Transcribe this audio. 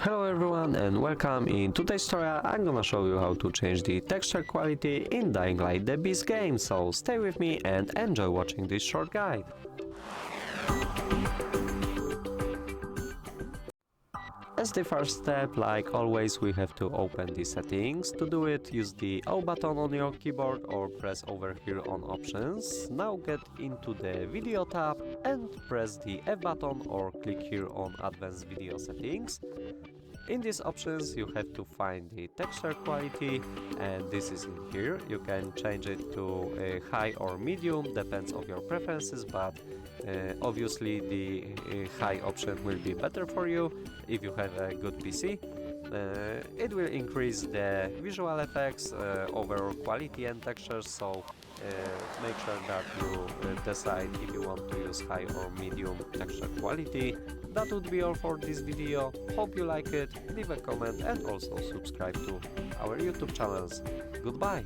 Hello everyone and welcome. In today's tutorial I'm gonna show you how to change the texture quality in Dying Light the Beast game, so stay with me and enjoy watching this short guide. As the first step, like always, we have to open the settings. To do it, use the O button on your keyboard or press over here on options. Now get into the video tab and press the F button or click here on advanced video settings. In these options you have to find the texture quality, and this is in here. You can change it to high or medium, depends on your preferences, but obviously the high option will be better for you if you have a good PC. It will increase the visual effects, overall quality and textures, so make sure that you decide if you want to use high or medium texture quality. That would be all for this video. Hope you like it, leave a comment and also subscribe to our YouTube channels. Goodbye!